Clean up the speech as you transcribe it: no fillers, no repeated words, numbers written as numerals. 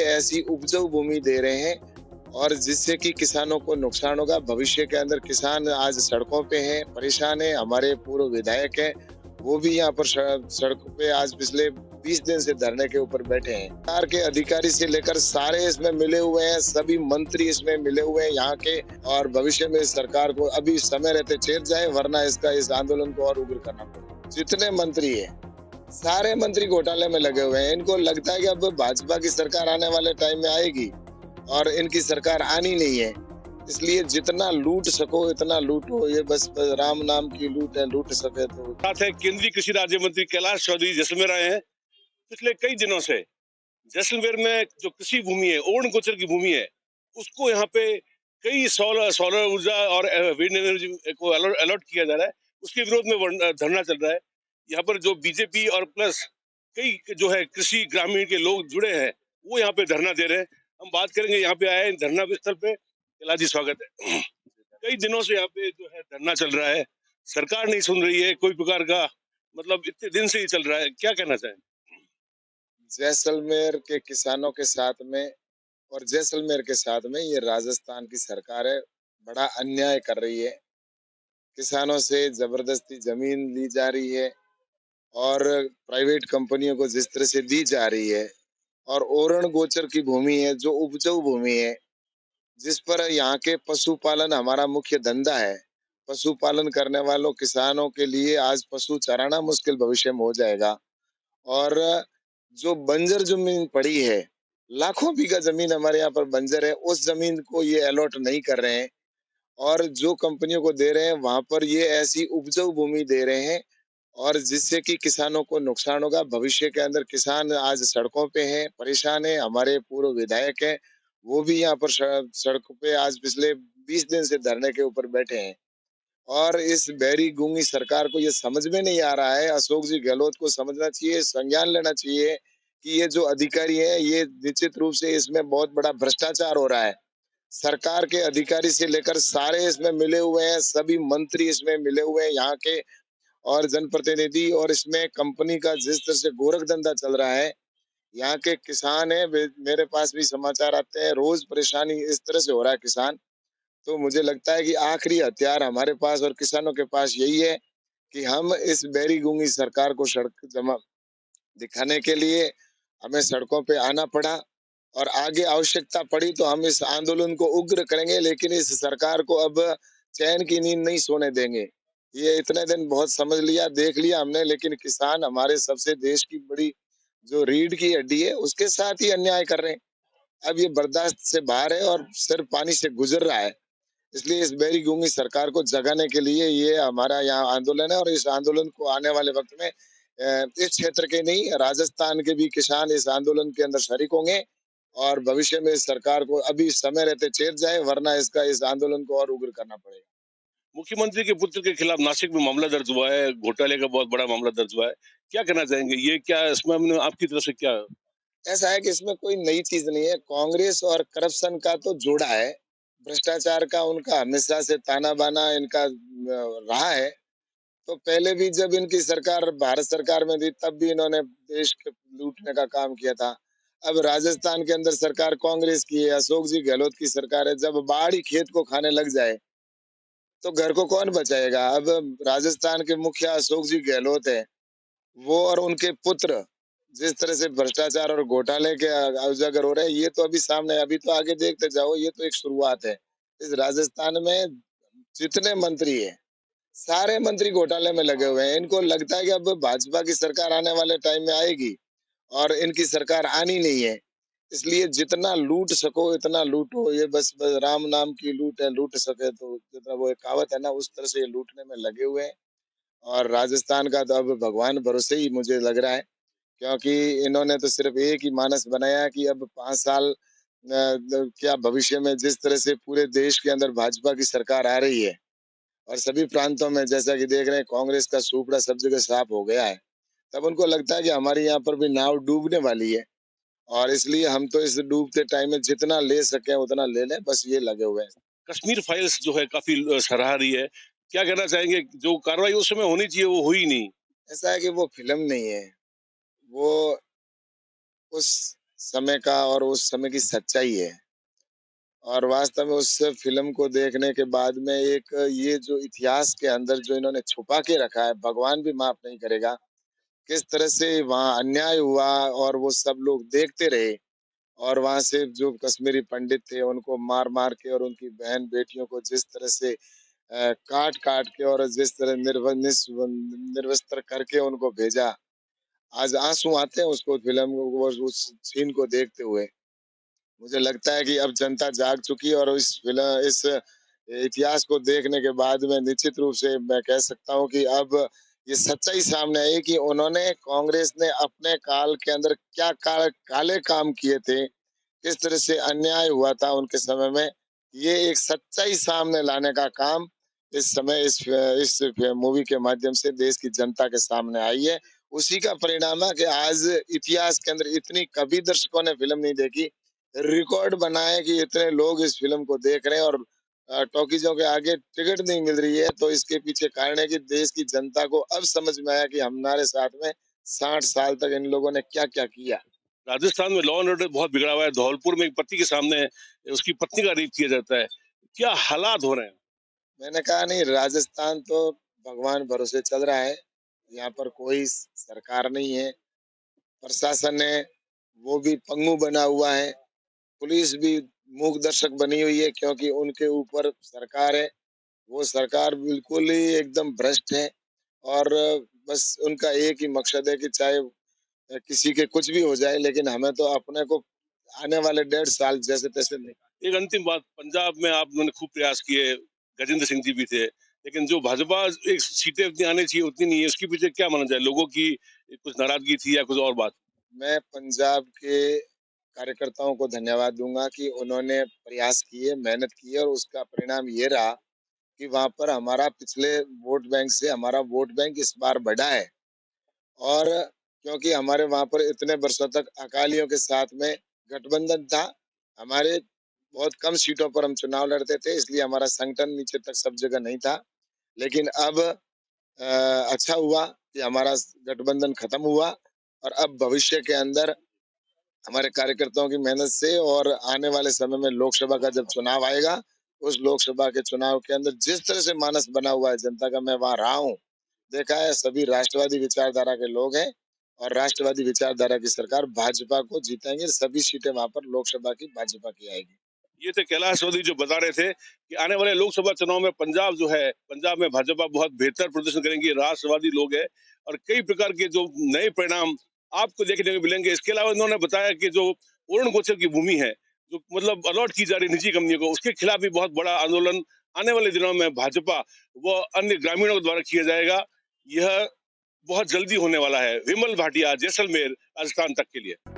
ऐसी उपजाऊ भूमि दे रहे हैं और जिससे कि किसानों को नुकसान होगा। भविष्य के अंदर किसान आज सड़कों पे हैं, परेशान हैं। हमारे पूर्व विधायक हैं, वो भी यहाँ पर सड़कों पे आज पिछले 20 दिन से धरने के ऊपर बैठे हैं। सरकार के अधिकारी से लेकर सारे इसमें मिले हुए हैं, सभी मंत्री इसमें मिले हुए हैं यहाँ के। और भविष्य में सरकार को अभी समय रहते चेत जाए, वरना इस आंदोलन को और उग्र करना पड़ेगा। जितने मंत्री है, सारे मंत्री घोटाले में लगे हुए हैं। इनको लगता है कि अब भाजपा की सरकार आने वाले टाइम में आएगी और इनकी सरकार आनी नहीं है, इसलिए जितना लूट सको इतना लूटो। ये बस राम नाम की लूट है, लूट सके तो। साथ है केंद्रीय कृषि राज्य मंत्री कैलाश चौधरी जैसलमेर आए हैं। पिछले कई दिनों से जैसलमेर में जो कृषि भूमि है, ओण गोचर की भूमि है, उसको यहाँ पे कई सोलर ऊर्जा और विंड एनर्जी को अलॉट किया जा रहा है। उसके विरोध में धरना चल रहा है। यहाँ पर जो बीजेपी और प्लस कई जो है कृषि ग्रामीण के लोग जुड़े हैं, वो यहाँ पे धरना दे रहे हैं। हम बात करेंगे, यहाँ पे आए धरना स्थल पे। कैलाश जी, स्वागत है। कई दिनों से यहाँ पे जो है धरना चल रहा है, सरकार नहीं सुन रही है कोई प्रकार का, मतलब इतने दिन से ही चल रहा है, क्या कहना चाहें? जैसलमेर के किसानों के साथ में और जैसलमेर के साथ में ये राजस्थान की सरकार है, बड़ा अन्याय कर रही है। किसानों से जबरदस्ती जमीन ली जा रही है और प्राइवेट कंपनियों को जिस तरह से दी जा रही है, और ओरण गोचर की भूमि है जो उपजाऊ भूमि है, जिस पर यहाँ के पशुपालन हमारा मुख्य धंधा है। पशुपालन करने वालों किसानों के लिए आज पशु चराना मुश्किल भविष्य में हो जाएगा। और जो बंजर जमीन पड़ी है, लाखों बीघा जमीन हमारे यहाँ पर बंजर है, उस जमीन को ये अलॉट नहीं कर रहे हैं। और जो कंपनियों को दे रहे हैं वहां पर ये ऐसी उपजाऊ भूमि दे रहे हैं और जिससे कि किसानों को नुकसान होगा। भविष्य के अंदर किसान आज सड़कों पे हैं, परेशान हैं। हमारे पूर्व विधायक हैं, वो भी यहाँ पर सड़कों पे आज पिछले 20 दिन से धरने के ऊपर बैठे हैं। और इस बहरी गूंगी सरकार को ये समझ में नहीं आ रहा है। अशोक जी गहलोत को समझना चाहिए, संज्ञान लेना चाहिए कि ये जो अधिकारी है, ये निश्चित रूप से इसमें बहुत बड़ा भ्रष्टाचार हो रहा है। सरकार के अधिकारी से लेकर सारे इसमें मिले हुए हैं, सभी मंत्री इसमें मिले हुए हैं यहाँ के और जनप्रतिनिधि। और इसमें कंपनी का जिस तरह से गोरख धंधा चल रहा है, यहाँ के किसान है, मेरे पास भी समाचार आते हैं, रोज परेशानी इस तरह से हो रहा है किसान। तो मुझे लगता है कि आखिरी हथियार हमारे पास और किसानों के पास यही है कि हम इस बैरी गूंगी सरकार को सड़क जमा दिखाने के लिए हमें सड़कों पे आना पड़ा। और आगे आवश्यकता पड़ी तो हम इस आंदोलन को उग्र करेंगे, लेकिन इस सरकार को अब चैन की नींद नहीं सोने देंगे। ये इतने दिन बहुत समझ लिया, देख लिया हमने, लेकिन किसान हमारे सबसे देश की बड़ी जो रीढ़ की हड्डी है, उसके साथ ही अन्याय कर रहे हैं। अब ये बर्दाश्त से बाहर है और सिर्फ पानी से गुजर रहा है। इसलिए इस बेरी गूंगी सरकार को जगाने के लिए ये हमारा यहाँ आंदोलन है। और इस आंदोलन को आने वाले वक्त में इस क्षेत्र के नहीं, राजस्थान के भी किसान इस आंदोलन के अंदर शरीक होंगे। और भविष्य में इस सरकार को अभी समय रहते चेत जाए, वरना इस आंदोलन को और उग्र करना पड़ेगा। मुख्यमंत्री के पुत्र के खिलाफ नासिक में मामला दर्ज हुआ है, घोटाले का बहुत बड़ा मामला दर्ज हुआ है, क्या कहना चाहेंगे? ये क्या इसमें हमने आपकी तरफ से क्या? ऐसा है कि इसमें कोई नई चीज नहीं है। कांग्रेस और करप्शन का तो जोड़ा है, भ्रष्टाचार का उनका हमेशा से ताना बाना इनका रहा है। तो पहले भी जब इनकी सरकार भारत सरकार में थी, तब भी इन्होंने देश के लूटने का काम किया था। अब राजस्थान के अंदर सरकार कांग्रेस की है, अशोक जी गहलोत की सरकार है। जब बाढ़ ही खेत को खाने लग जाए तो घर को कौन बचाएगा? अब राजस्थान के मुखिया अशोक जी गहलोत है, वो और उनके पुत्र जिस तरह से भ्रष्टाचार और घोटाले के उजागर हो रहे हैं, ये तो अभी सामने, अभी तो आगे देखते जाओ, ये तो एक शुरुआत है। इस राजस्थान में जितने मंत्री है, सारे मंत्री घोटाले में लगे हुए हैं। इनको लगता है कि अब भाजपा की सरकार आने वाले टाइम में आएगी और इनकी सरकार आनी नहीं है, इसलिए जितना लूट सको इतना लूटो। ये बस राम नाम की लूट है, लूट सके तो, जितना वो एक कहावत है ना, उस तरह से ये लूटने में लगे हुए हैं। और राजस्थान का तो अब भगवान भरोसे ही मुझे लग रहा है, क्योंकि इन्होंने तो सिर्फ एक ही मानस बनाया कि अब 5 साल क्या भविष्य में जिस तरह से पूरे देश के अंदर भाजपा की सरकार आ रही है और सभी प्रांतों में जैसा कि देख रहे हैं कांग्रेस का सुपड़ा सब जगह साफ हो गया है, तब उनको लगता है कि हमारे यहाँ पर भी नाव डूबने वाली है। और इसलिए हम तो इस डूबते टाइम में जितना ले सके उतना ले लें, बस ये लगे हुए हैं। कश्मीर फाइल्स जो है काफी सराहा रही है, क्या कहना चाहेंगे? जो कार्रवाई उस समय होनी चाहिए वो हुई नहीं। ऐसा है कि वो फिल्म नहीं है, वो उस समय का और उस समय की सच्चाई है। और वास्तव में उस फ़िल्म को देखने के बाद में एक ये जो इतिहास के अंदर जो इन्होंने छुपा के रखा है, भगवान भी माफ़ नहीं करेगा। किस तरह से वहाँ अन्याय हुआ और वो सब लोग देखते रहे और वहाँ से जो कश्मीरी पंडित थे, उनको मार-मार के और उनकी बहन-बेटियों को जिस तरह से काट-काट के और जिस तरह निर्वस्त्र करके उनको भेजा। आज आँसू आते हैं उसको फ़िल्म वो उस सीन को देखते हुए। मुझे लगता है कि अब जनता जाग चुकी है और इस इतिहास को देखने के बाद में निश्चित रूप से मैं कह सकता हूँ कि अब ये सच्चाई सामने आई कि उन्होंने कांग्रेस ने अपने काल के अंदर क्या काले काम किए थे, किस तरह से अन्याय हुआ था उनके समय में, ये एक सच्चाई सामने लाने का काम इस समय इस मूवी के माध्यम से देश की जनता के सामने आई है। उसी का परिणाम है कि आज इतिहास के अंदर इतनी कभी दर्शकों ने फ़िल्म नहीं देखी। रिकॉर्ड बना है कि इतने लोग इस फ़िल्म को देख रहे हैं और टॉकीज़ों के आगे टिकट नहीं मिल रही है, तो इसके पीछे कारण है कि देश की जनता को अब समझ में आया कि हमारे साथ में 60 साल तक इन लोगों ने क्या-क्या किया। राजस्थान में लॉ एंड ऑर्डर बहुत बिगड़ा हुआ है। धौलपुर में एक पति के सामने उसकी पत्नी का रेप किया जाता है। क्या हालात हो रहे हैं? मैंने कहा नहीं राजस्थान तो भगवान भरोसे चल रहा है। यहाँ पर कोई सरकार नहीं है, प्रशासन है, वो भी पंगु बना हुआ है, पुलिस भी मूक दर्शक बनी हुई है क्योंकि उनके ऊपर सरकार है, वो सरकार बिल्कुल ही एकदम भ्रष्ट है और बस उनका एक ही मकसद है कि चाहे किसी के कुछ भी हो जाए लेकिन हमें तो अपने को आने वाले 1.5 साल जैसे-तैसे निकाल एक अंतिम बात, पंजाब में आपने खूब प्रयास किए, गजेंद्र सिंह जी भी थे, लेकिन जो भाजपा एक सीटें उतनी आनी चाहिए उतनी नहीं है, उसके पीछे क्या माना जाए? लोगों की कुछ नाराजगी थी या कुछ और बात? मैं पंजाब के कार्यकर्ताओं को धन्यवाद दूँगा कि उन्होंने प्रयास किए, मेहनत की और उसका परिणाम ये रहा कि वहाँ पर हमारा पिछले वोट बैंक से हमारा वोट बैंक इस बार बढ़ा है। और क्योंकि हमारे वहाँ पर इतने वर्षों तक अकालियों के साथ में गठबंधन था, हमारे बहुत कम सीटों पर हम चुनाव लड़ते थे, इसलिए हमारा संगठन नीचे तक सब जगह नहीं था। लेकिन अब अच्छा हुआ कि हमारा गठबंधन खत्म हुआ और अब भविष्य के अंदर हमारे कार्यकर्ताओं की मेहनत से और आने वाले समय में लोकसभा का जब चुनाव आएगा, उस लोकसभा के चुनाव के अंदर जिस तरह से मानस बना हुआ है जनता का, मैं वहाँ रहा हूँ। देखा है सभी राष्ट्रवादी विचारधारा के लोग हैं और राष्ट्रवादी विचारधारा की सरकार भाजपा को जीतेंगे, सभी सीटें वहाँ पर लोकसभा की भाजपा की आएगी। ये थे कैलाश चौधरी जो बता रहे थे कि आने वाले लोकसभा चुनाव में पंजाब जो है, पंजाब में भाजपा बहुत बेहतर प्रदर्शन करेंगी, राष्ट्रवादी लोग हैं और कई प्रकार के जो नए परिणाम आपको देखने को मिलेंगे। इसके अलावा उन्होंने बताया कि जो उरण गोचर की भूमि है, जो मतलब अलॉट की जा रही निजी कंपनियों को, उसके खिलाफ भी बहुत बड़ा आंदोलन आने वाले दिनों में भाजपा व अन्य ग्रामीणों द्वारा किया जाएगा। यह बहुत जल्दी होने वाला है। विमल भाटिया, जैसलमेर, राजस्थान तक के लिए।